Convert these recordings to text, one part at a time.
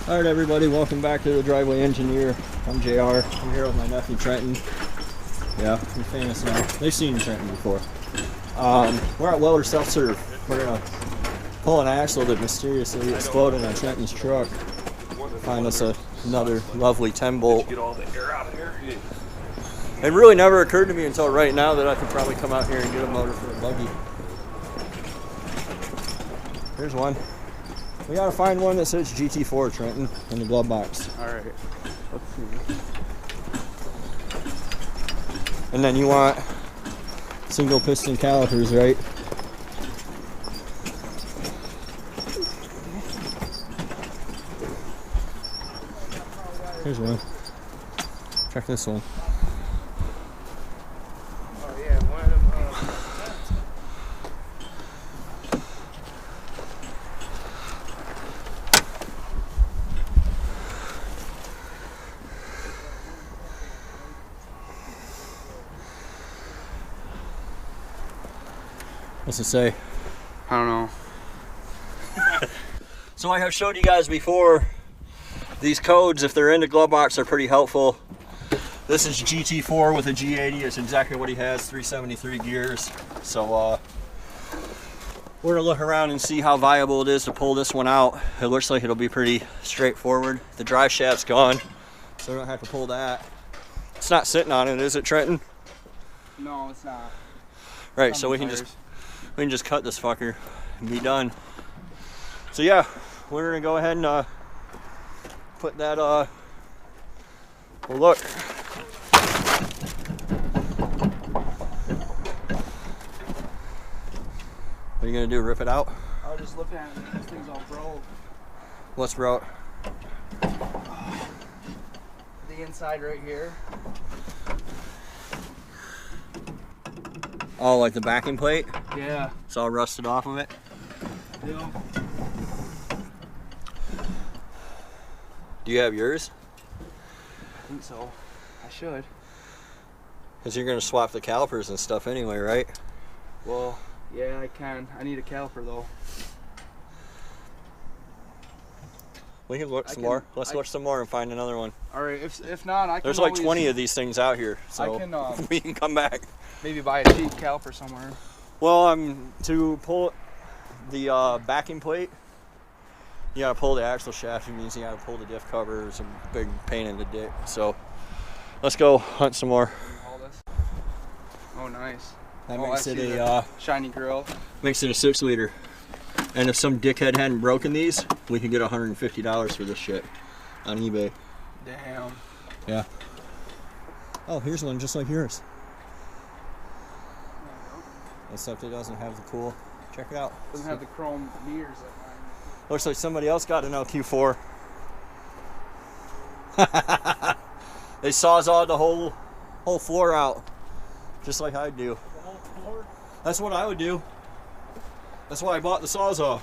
Alright everybody, welcome back to the Driveway Engineer. I'm JR. I'm here with my nephew Trenton. Yeah, you're famous now. They've seen Trenton before. We're at Weller Self-Serve. We're gonna pull an axle that mysteriously exploded on Trenton's truck. Find us another lovely 10-bolt. Get all the air out of here. It really never occurred to me until right now that I could probably come out here and get a motor for a buggy. Here's one. We gotta find one that says GT4, Trenton, in the glove box. Alright. Let's see. And then you want single piston calipers, right? Here's one. Check this one. Oh yeah, one of them. What's it say? I don't know. So I have showed you guys before, these codes, if they're in the glove box, are pretty helpful. This is GT4 with a G80. It's exactly what he has, 373 gears. So we're gonna look around and see how viable it is to pull this one out. It looks like it'll be pretty straightforward. The drive shaft's gone, so we don't have to pull that. It's not sitting on it, is it, Trenton? No, it's not. Right, so we can just cut this fucker and be done. So yeah, we're gonna go ahead and put that well, look. What are you gonna do, rip it out? I was just looking at it, this thing's all broke. What's broke? The inside right here. Oh, like the backing plate? Yeah. It's all rusted off of it? Yeah. Do you have yours? I think so. I should. Because you're gonna swap the calipers and stuff anyway, right? Well, yeah, I can. I need a caliper though. We can look some more. Let's look some more and find another one. Alright, if not, I can There's like 20 of these things out here, so I can, we can come back. maybe buy a cheap caliper somewhere. Well, to pull the backing plate, you gotta pull the axle shaft. It means you gotta pull the diff cover. It's a big pain in the dick. So let's go hunt some more. All this. Oh, nice. That I makes see it the shiny grill. makes it a 6-liter. And if some dickhead hadn't broken these, we could get $150 for this shit on eBay. Damn. Yeah. Oh, here's one just like yours. Except it doesn't have the cool. Check it out. Doesn't have the chrome mirrors like mine. Looks like somebody else got an LQ4. They sawzawed the whole floor out, just like I do. The whole floor? That's what I would do. That's why I bought the Sawzall.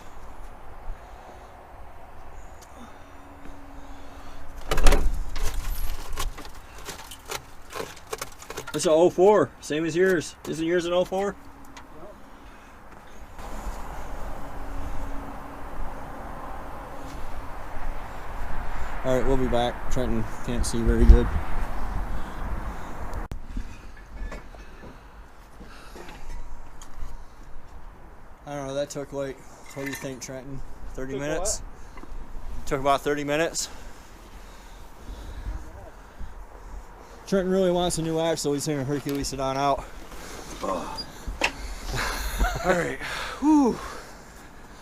It's an 04, same as yours. Isn't yours an 04? Alright, we'll be back. Trenton can't see very good. I don't know, that took like, what do you think, Trenton? 30 minutes? What? Took about 30 minutes. Trenton really wants a new axle. He's gonna Hercules it on out. Alright. Whew.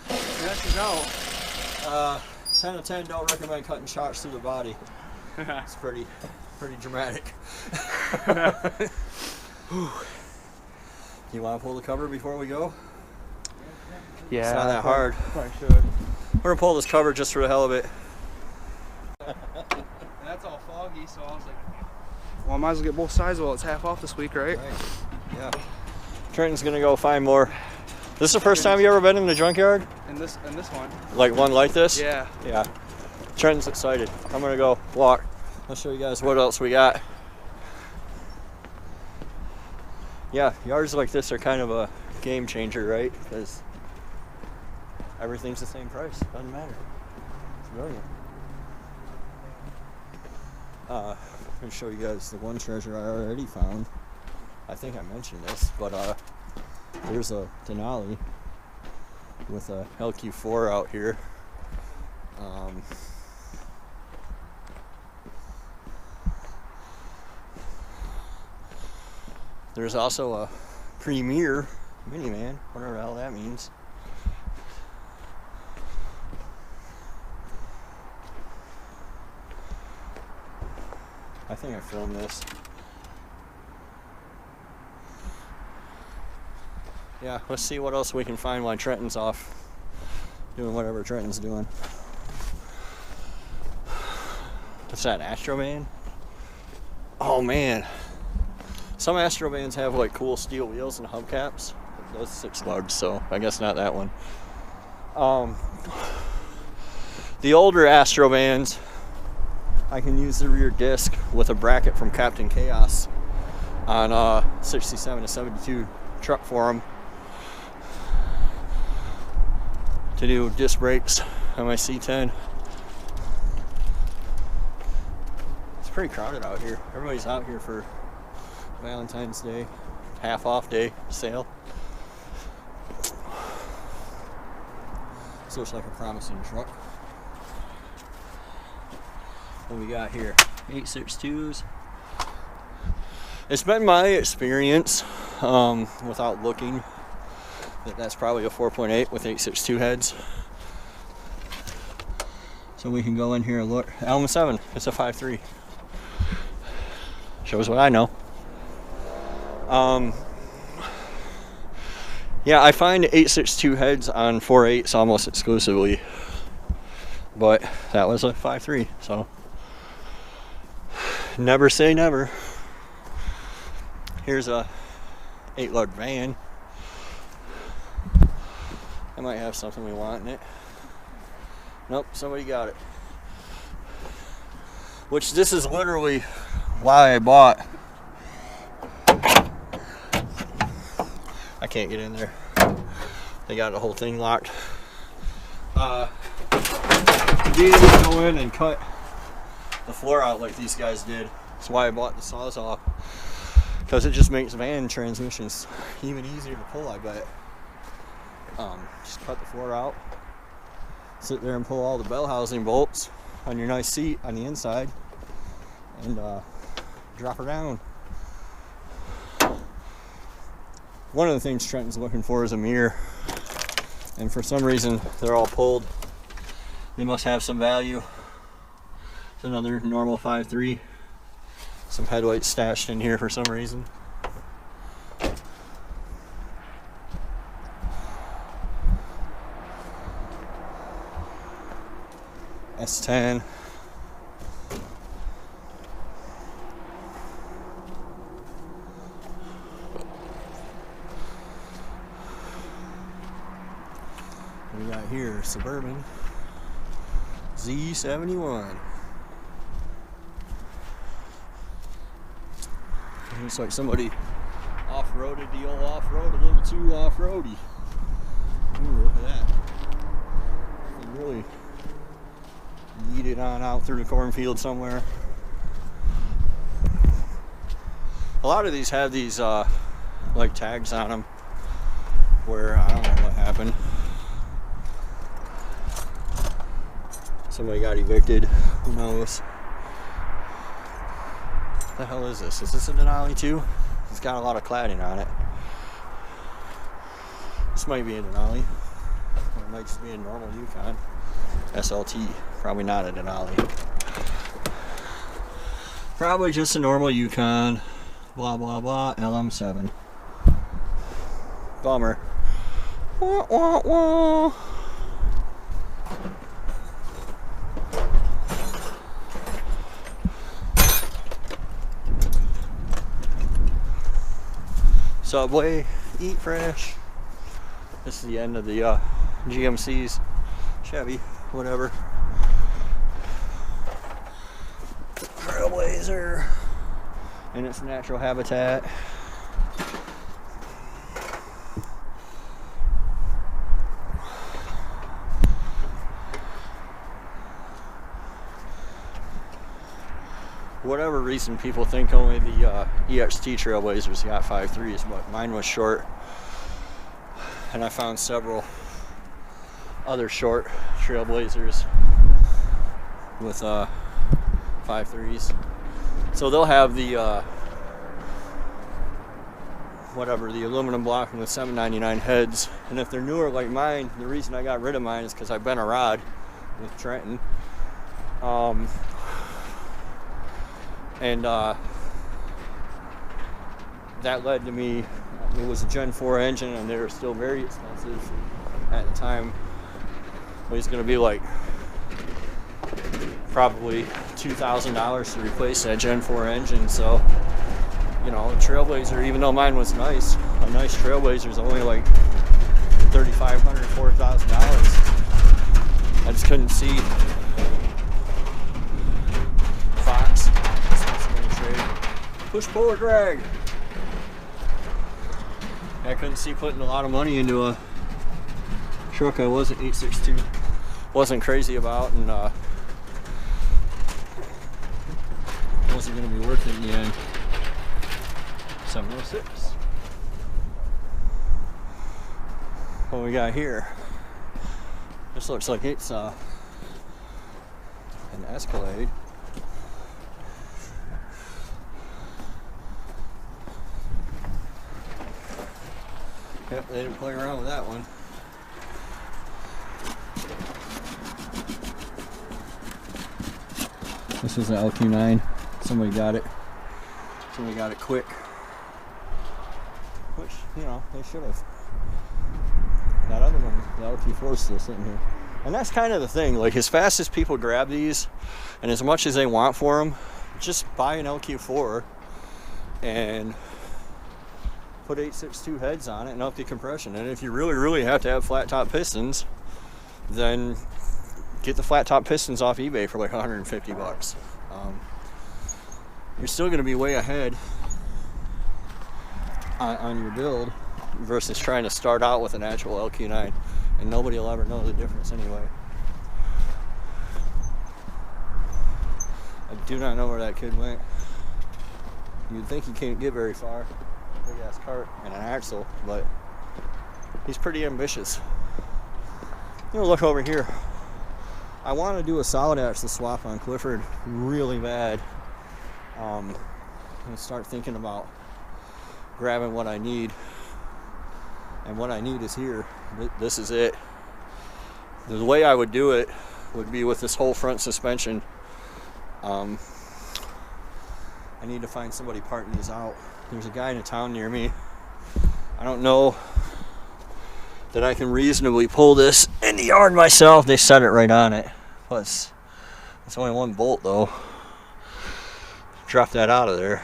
That is out. 10 of 10, don't recommend cutting shocks through the body. It's pretty dramatic. You want to pull the cover before we go? Yeah. It's not that hard. Probably should. We're gonna pull this cover just for the hell of it. And that's all foggy, so I was like, well, I might as well get both sides while it's half off this week, right? Right. Yeah. Trenton's gonna go find more. This is the first time you ever been in the junkyard? And this one. Like one like this? Yeah. Yeah. Trenton's excited. I'm gonna go walk. I'll show you guys what else we got. Yeah, yards like this are kind of a game changer, right? Because everything's the same price. Doesn't matter. It's brilliant. I'm gonna show you guys the one treasure I already found. I think I mentioned this, but there's a Denali with a LQ4 out here. There's also a Premier minivan, whatever the hell that means. I think I filmed this. Yeah, let's see what else we can find while Trenton's off doing whatever Trenton's doing. What's that, Astrovan? Oh man. Some Astrovans have like cool steel wheels and hubcaps. Those 6 lugs, so I guess not that one. The older Astrovans, I can use the rear disc with a bracket from Captain Chaos on 67 to 72 truck for them to do disc brakes on my C10. It's pretty crowded out here. Everybody's out here for Valentine's Day, half off day sale. This looks like a promising truck. What we got here? 862s. It's been my experience, without looking, that's probably a 4.8 with 862 heads. So we can go in here and look. Element 7, it's a 5.3. Shows what I know. Yeah, I find 862 heads on 4.8s almost exclusively. But that was a 5.3, so never say never. Here's a 8-lug van. I might have something we want in it. Nope, somebody got it. Which this is literally why I bought. I can't get in there. They got the whole thing locked. You didn't go in and cut the floor out like these guys did. That's why I bought the Sawzall. Because it just makes van transmissions even easier to pull, I bet. Just cut the floor out. Sit there and pull all the bell housing bolts on your nice seat on the inside. And drop her down. One of the things Trenton's looking for is a mirror. And for some reason, they're all pulled. They must have some value. It's another normal 5.3. Some headlights stashed in here for some reason. S10. We got here Suburban Z71. Looks like somebody off-roaded the old off-road a little too off-roady. Ooh, look at that. You really yeet it on out through the cornfield somewhere. A lot of these have these like tags on them where I don't know what happened. Somebody got evicted. Who knows? What the hell is this? Is this a Denali too? It's got a lot of cladding on it. This might be a Denali. Or it might just be a normal Yukon. SLT. Probably not a Denali. Probably just a normal Yukon. Blah blah blah. LM7. Bummer. Wah wah wah. Subway, eat fresh. This is the end of the GMC's, Chevy, whatever. Trailblazer in its natural habitat. whatever reason, people think only the EXT Trailblazers got 5.3s, but mine was short. And I found several other short Trailblazers with 5.3s. So they'll have the whatever, the aluminum block and the 799 heads. And if they're newer like mine, the reason I got rid of mine is because I bent a rod with Trenton. That led to me, it was a Gen 4 engine and they were still very expensive at the time. It was going to be like probably $2,000 to replace that Gen 4 engine. So, you know, a Trailblazer, even though mine was nice, a nice Trailblazer is only like $3,500, $4,000. I just couldn't see Fox. Push pull or drag. I couldn't see putting a lot of money into a truck I wasn't 862, wasn't crazy about, and wasn't going to be worth it in the end. 706. What we got here? This looks like it's an Escalade. Yep, they didn't play around with that one. This is an LQ9. Somebody got it. Somebody got it quick. Which, you know, they should have. That other one, the LQ4 is still sitting here. And that's kind of the thing. Like, as fast as people grab these, and as much as they want for them, just buy an LQ4 and put 862 heads on it and up the compression. And if you really, really have to have flat top pistons, then get the flat top pistons off eBay for like 150 bucks. You're still going to be way ahead on your build versus trying to start out with an actual LQ9, and nobody will ever know the difference anyway. I do not know where that kid went. You'd think he can't get very far. Big ass cart and an axle, but he's pretty ambitious. You know, look over here. I want to do a solid axle swap on Clifford really bad. I'm gonna start thinking about grabbing what I need, and what I need is here. This is it. The way I would do it would be with this whole front suspension. I need to find somebody parting these out. There's a guy in a town near me. I don't know that I can reasonably pull this in the yard myself. They set it right on it. Plus, it's only one bolt though. Drop that out of there.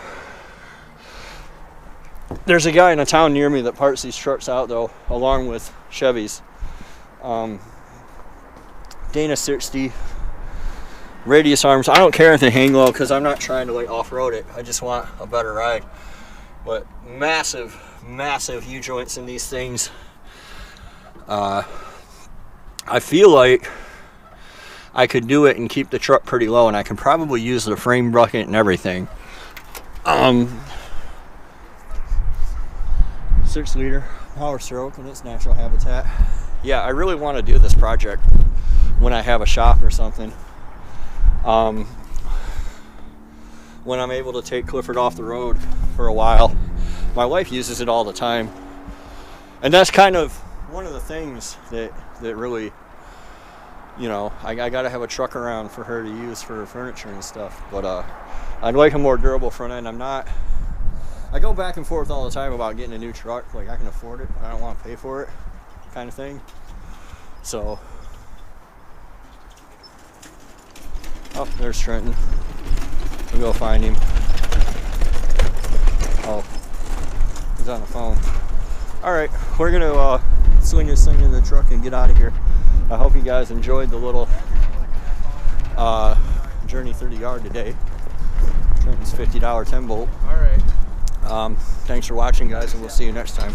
There's a guy in a town near me that parts these trucks out though, along with Chevys. Dana 60 radius arms. I don't care if they hang low because I'm not trying to like off-road it. I just want a better ride. But massive, massive U-joints in these things. I feel like I could do it and keep the truck pretty low, and I can probably use the frame bucket and everything. 6-liter power stroke in its natural habitat. Yeah, I really want to do this project when I have a shop or something. When I'm able to take Clifford off the road for a while. My wife uses it all the time, and that's kind of one of the things that really, you know, I gotta have a truck around for her to use for her furniture and stuff. But I'd like a more durable front end. I go back and forth all the time about getting a new truck. Like, I can afford it, but I don't want to pay for it, kind of thing. So, oh, there's Trenton. We'll go find him. Oh, he's on the phone. All right, we're gonna swing this thing in the truck and get out of here. I hope you guys enjoyed the little journey through the yard today. Trenton's $50 10 bolt. All right. Thanks for watching, guys, and we'll see you next time.